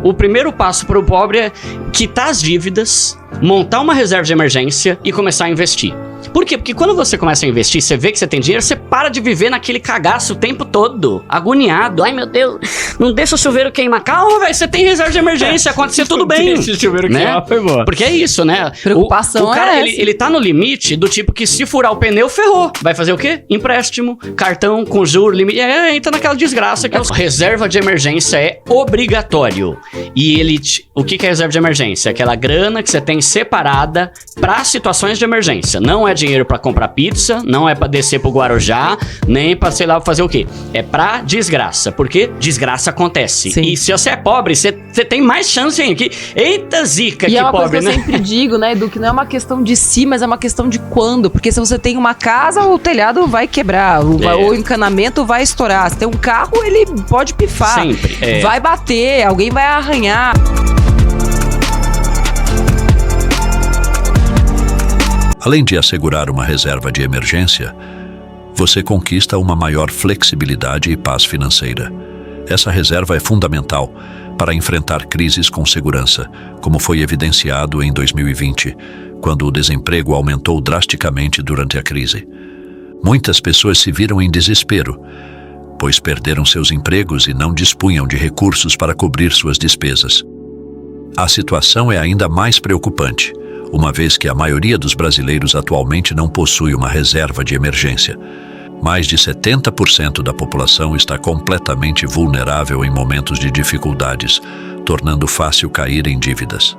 o primeiro passo para o pobre é quitar as dívidas, montar uma reserva de emergência e começar a investir. Por quê? Porque quando você começa a investir, você vê que você tem dinheiro, você para de viver naquele cagaço o tempo todo, agoniado. Ai, meu Deus, não deixa o chuveiro queimar. Calma, velho, você tem reserva de emergência, acontecer tudo bem. Deixa o chuveiro queimar, foi boa. Porque é isso, né? Preocupação o cara, é essa. ele tá no limite do tipo que se furar o pneu, ferrou. Vai fazer o quê? Empréstimo, cartão com juros, limite. Entra naquela desgraça que é reserva de emergência é obrigatório. E o que é reserva de emergência? Aquela grana que você tem separada para situações de emergência. Não é dinheiro pra comprar pizza, não é pra descer pro Guarujá, nem pra, sei lá, fazer o quê. É pra desgraça, porque desgraça acontece. Sim. E se você é pobre, você tem mais chance ainda. Eita zica, E que é uma pobre, coisa que né? eu sempre digo, né, Edu, que não é uma questão de si, mas é uma questão de quando. Porque se você tem uma casa, o telhado vai quebrar, o encanamento vai estourar. Se tem um carro, ele pode pifar. Sempre. Vai bater, alguém vai arranhar. Além de assegurar uma reserva de emergência, você conquista uma maior flexibilidade e paz financeira. Essa reserva é fundamental para enfrentar crises com segurança, como foi evidenciado em 2020, quando o desemprego aumentou drasticamente durante a crise. Muitas pessoas se viram em desespero, pois perderam seus empregos e não dispunham de recursos para cobrir suas despesas. A situação é ainda mais preocupante, uma vez que a maioria dos brasileiros atualmente não possui uma reserva de emergência. Mais de 70% da população está completamente vulnerável em momentos de dificuldades, tornando fácil cair em dívidas.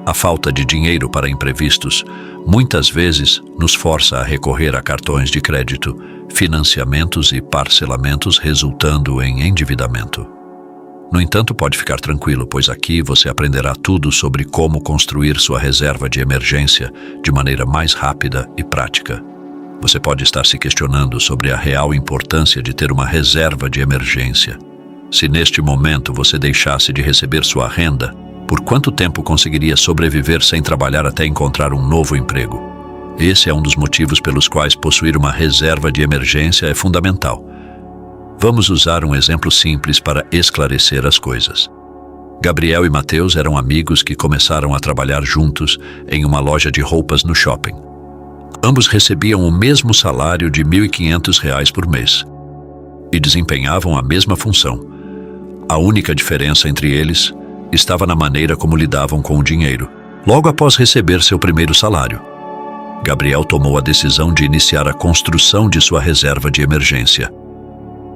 A falta de dinheiro para imprevistos muitas vezes nos força a recorrer a cartões de crédito, financiamentos e parcelamentos, resultando em endividamento. No entanto, pode ficar tranquilo, pois aqui você aprenderá tudo sobre como construir sua reserva de emergência de maneira mais rápida e prática. Você pode estar se questionando sobre a real importância de ter uma reserva de emergência. Se neste momento você deixasse de receber sua renda, por quanto tempo conseguiria sobreviver sem trabalhar até encontrar um novo emprego? Esse é um dos motivos pelos quais possuir uma reserva de emergência é fundamental. Vamos usar um exemplo simples para esclarecer as coisas. Gabriel e Matheus eram amigos que começaram a trabalhar juntos em uma loja de roupas no shopping. Ambos recebiam o mesmo salário de R$ 1.500 por mês e desempenhavam a mesma função. A única diferença entre eles estava na maneira como lidavam com o dinheiro. Logo após receber seu primeiro salário, Gabriel tomou a decisão de iniciar a construção de sua reserva de emergência.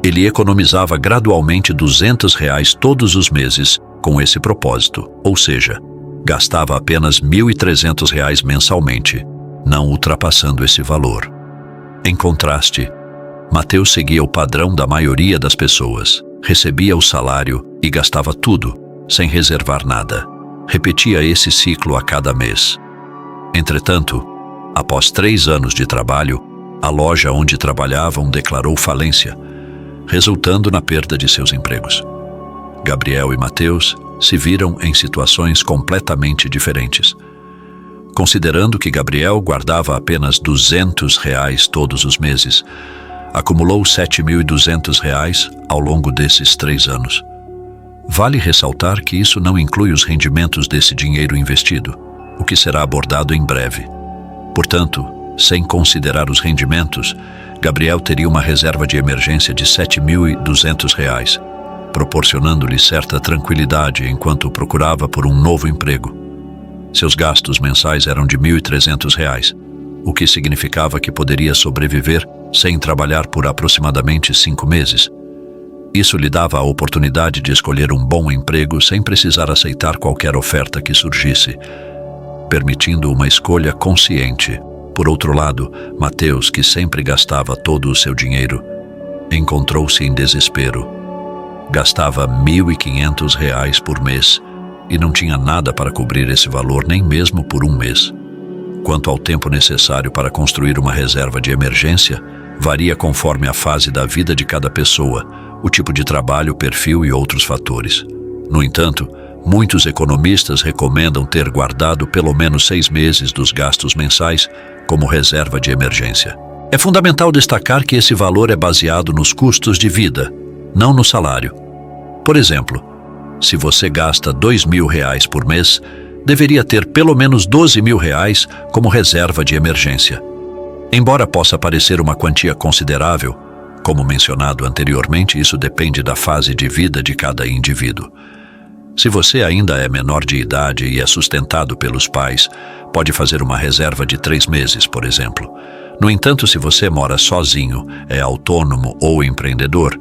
Ele economizava gradualmente R$ 200 todos os meses com esse propósito, ou seja, gastava apenas R$ 1.300 mensalmente, não ultrapassando esse valor. Em contraste, Matheus seguia o padrão da maioria das pessoas, recebia o salário e gastava tudo, sem reservar nada. Repetia esse ciclo a cada mês. Entretanto, após 3 anos de trabalho, a loja onde trabalhavam declarou falência, resultando na perda de seus empregos. Gabriel e Matheus se viram em situações completamente diferentes. Considerando que Gabriel guardava apenas R$ 200 todos os meses, acumulou R$ 7.200 ao longo desses 3 anos. Vale ressaltar que isso não inclui os rendimentos desse dinheiro investido, o que será abordado em breve. Portanto, sem considerar os rendimentos, Gabriel teria uma reserva de emergência de R$ 7.200, proporcionando-lhe certa tranquilidade enquanto procurava por um novo emprego. Seus gastos mensais eram de R$ 1.300, o que significava que poderia sobreviver sem trabalhar por aproximadamente 5 meses. Isso lhe dava a oportunidade de escolher um bom emprego sem precisar aceitar qualquer oferta que surgisse, permitindo uma escolha consciente. Por outro lado, Matheus, que sempre gastava todo o seu dinheiro, encontrou-se em desespero. Gastava R$ 1.500 por mês e não tinha nada para cobrir esse valor, nem mesmo por um mês. Quanto ao tempo necessário para construir uma reserva de emergência, varia conforme a fase da vida de cada pessoa, o tipo de trabalho, perfil e outros fatores. No entanto, muitos economistas recomendam ter guardado pelo menos 6 meses dos gastos mensais como reserva de emergência. É fundamental destacar que esse valor é baseado nos custos de vida, não no salário. Por exemplo, Se você gasta R$2.000 por mês, deveria ter pelo menos R$12.000 como reserva de emergência. Embora possa parecer uma quantia considerável, como mencionado anteriormente, isso depende da fase de vida de cada indivíduo. Se você ainda é menor de idade e é sustentado pelos pais, pode fazer uma reserva de 3 meses, por exemplo. No entanto, se você mora sozinho, é autônomo ou empreendedor,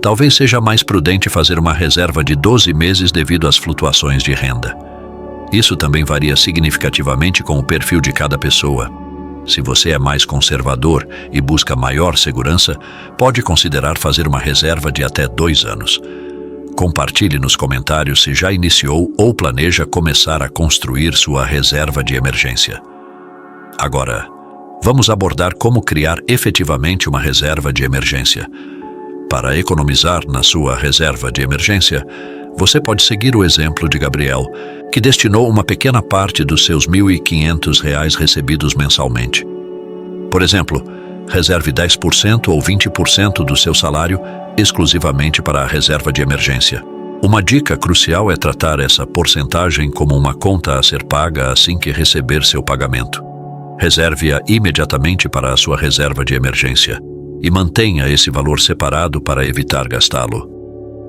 talvez seja mais prudente fazer uma reserva de 12 meses devido às flutuações de renda. Isso também varia significativamente com o perfil de cada pessoa. Se você é mais conservador e busca maior segurança, pode considerar fazer uma reserva de até 2 anos. Compartilhe nos comentários se já iniciou ou planeja começar a construir sua reserva de emergência. Agora, vamos abordar como criar efetivamente uma reserva de emergência. Para economizar na sua reserva de emergência, você pode seguir o exemplo de Gabriel, que destinou uma pequena parte dos seus R$1.500 recebidos mensalmente. Por exemplo, reserve 10% ou 20% do seu salário exclusivamente para a reserva de emergência. Uma dica crucial é tratar essa porcentagem como uma conta a ser paga assim que receber seu pagamento. Reserve-a imediatamente para a sua reserva de emergência e mantenha esse valor separado para evitar gastá-lo.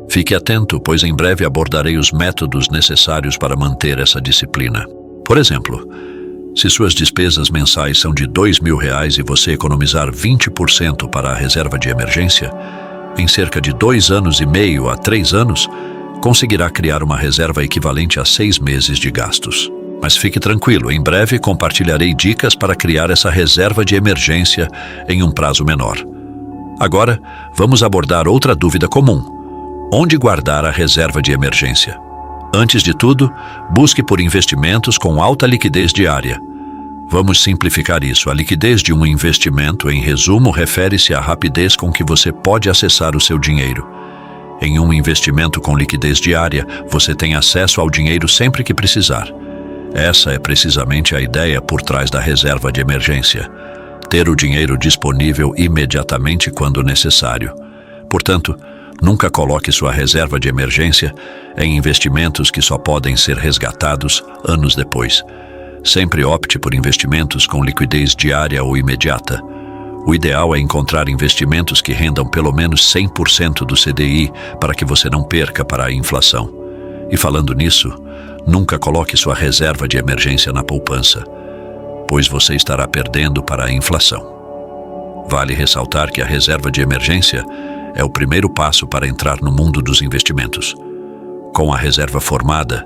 Fique atento, pois em breve abordarei os métodos necessários para manter essa disciplina. Por exemplo, se suas despesas mensais são de R$2.000 e você economizar 20% para a reserva de emergência, em cerca de 2,5 anos a 3 anos, conseguirá criar uma reserva equivalente a 6 meses de gastos. Mas fique tranquilo, em breve compartilharei dicas para criar essa reserva de emergência em um prazo menor. Agora, vamos abordar outra dúvida comum. Onde guardar a reserva de emergência? Antes de tudo, busque por investimentos com alta liquidez diária. Vamos simplificar isso. A liquidez de um investimento, em resumo, refere-se à rapidez com que você pode acessar o seu dinheiro. Em um investimento com liquidez diária, você tem acesso ao dinheiro sempre que precisar. Essa é precisamente a ideia por trás da reserva de emergência. Ter o dinheiro disponível imediatamente quando necessário. Portanto, nunca coloque sua reserva de emergência em investimentos que só podem ser resgatados anos depois. Sempre opte por investimentos com liquidez diária ou imediata. O ideal é encontrar investimentos que rendam pelo menos 100% do CDI para que você não perca para a inflação. E falando nisso, nunca coloque sua reserva de emergência na poupança, pois você estará perdendo para a inflação. Vale ressaltar que a reserva de emergência é o primeiro passo para entrar no mundo dos investimentos. Com a reserva formada,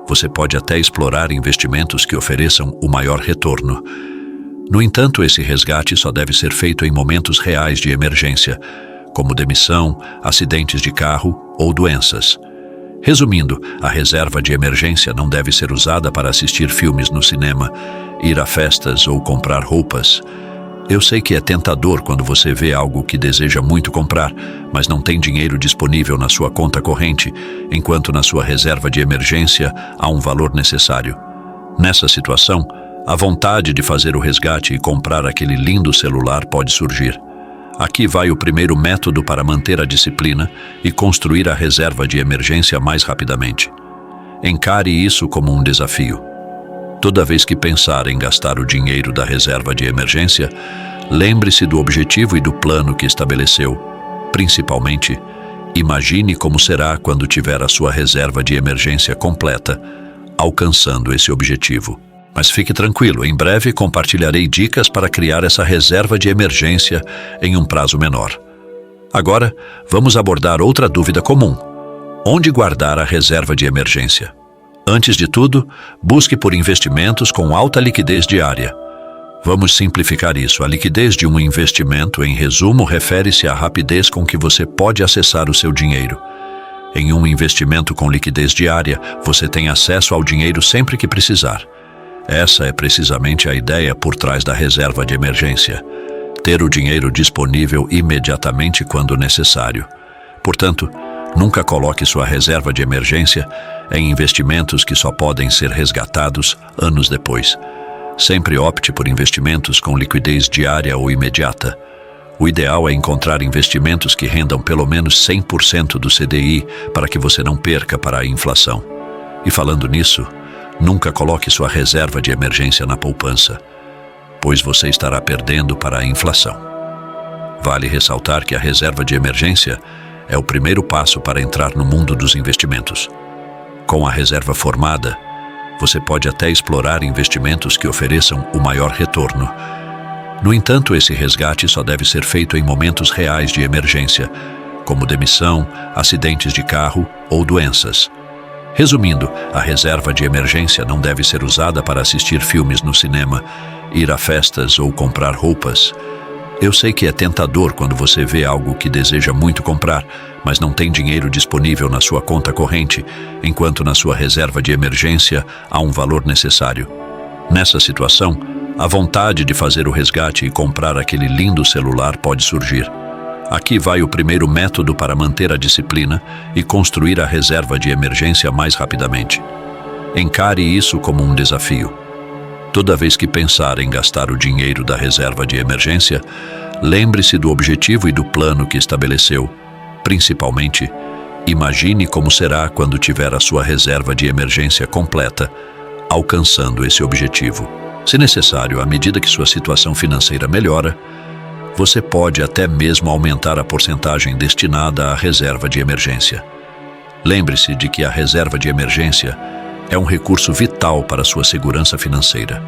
você pode até explorar investimentos que ofereçam o maior retorno. No entanto, esse resgate só deve ser feito em momentos reais de emergência, como demissão, acidentes de carro ou doenças. Resumindo, a reserva de emergência não deve ser usada para assistir filmes no cinema, ir a festas ou comprar roupas. Eu sei que é tentador quando você vê algo que deseja muito comprar, mas não tem dinheiro disponível na sua conta corrente, enquanto na sua reserva de emergência há um valor necessário. Nessa situação, a vontade de fazer o resgate e comprar aquele lindo celular pode surgir. Aqui vai o primeiro método para manter a disciplina e construir a reserva de emergência mais rapidamente. Encare isso como um desafio. Toda vez que pensar em gastar o dinheiro da reserva de emergência, lembre-se do objetivo e do plano que estabeleceu. Principalmente, imagine como será quando tiver a sua reserva de emergência completa, alcançando esse objetivo. Mas fique tranquilo, em breve compartilharei dicas para criar essa reserva de emergência em um prazo menor. Agora, vamos abordar outra dúvida comum. Onde guardar a reserva de emergência? Antes de tudo, busque por investimentos com alta liquidez diária. Vamos simplificar isso. A liquidez de um investimento, em resumo, refere-se à rapidez com que você pode acessar o seu dinheiro. Em um investimento com liquidez diária, você tem acesso ao dinheiro sempre que precisar. Essa é precisamente a ideia por trás da reserva de emergência. Ter o dinheiro disponível imediatamente quando necessário. Portanto, nunca coloque sua reserva de emergência em investimentos que só podem ser resgatados anos depois. Sempre opte por investimentos com liquidez diária ou imediata. O ideal é encontrar investimentos que rendam pelo menos 100% do CDI para que você não perca para a inflação. E falando nisso, nunca coloque sua reserva de emergência na poupança, pois você estará perdendo para a inflação. Vale ressaltar que a reserva de emergência é o primeiro passo para entrar no mundo dos investimentos. Com a reserva formada, você pode até explorar investimentos que ofereçam o maior retorno. No entanto, esse resgate só deve ser feito em momentos reais de emergência, como demissão, acidentes de carro ou doenças. Resumindo, a reserva de emergência não deve ser usada para assistir filmes no cinema, ir a festas ou comprar roupas. Eu sei que é tentador quando você vê algo que deseja muito comprar, mas não tem dinheiro disponível na sua conta corrente, enquanto na sua reserva de emergência há um valor necessário. Nessa situação, a vontade de fazer o resgate e comprar aquele lindo celular pode surgir. Aqui vai o primeiro método para manter a disciplina e construir a reserva de emergência mais rapidamente. Encare isso como um desafio. Toda vez que pensar em gastar o dinheiro da reserva de emergência, lembre-se do objetivo e do plano que estabeleceu. Principalmente, imagine como será quando tiver a sua reserva de emergência completa, alcançando esse objetivo. Se necessário, à medida que sua situação financeira melhora, você pode até mesmo aumentar a porcentagem destinada à reserva de emergência. Lembre-se de que a reserva de emergência é um recurso vital para sua segurança financeira.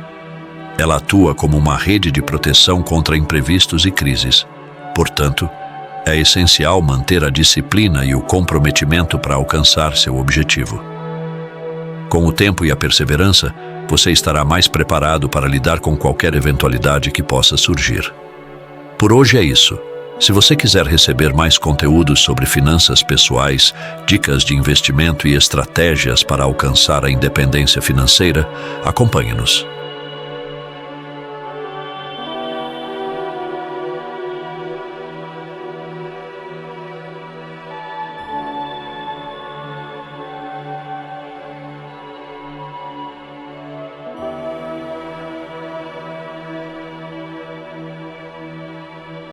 Ela atua como uma rede de proteção contra imprevistos e crises. Portanto, é essencial manter a disciplina e o comprometimento para alcançar seu objetivo. Com o tempo e a perseverança, você estará mais preparado para lidar com qualquer eventualidade que possa surgir. Por hoje é isso. Se você quiser receber mais conteúdos sobre finanças pessoais, dicas de investimento e estratégias para alcançar a independência financeira, acompanhe-nos.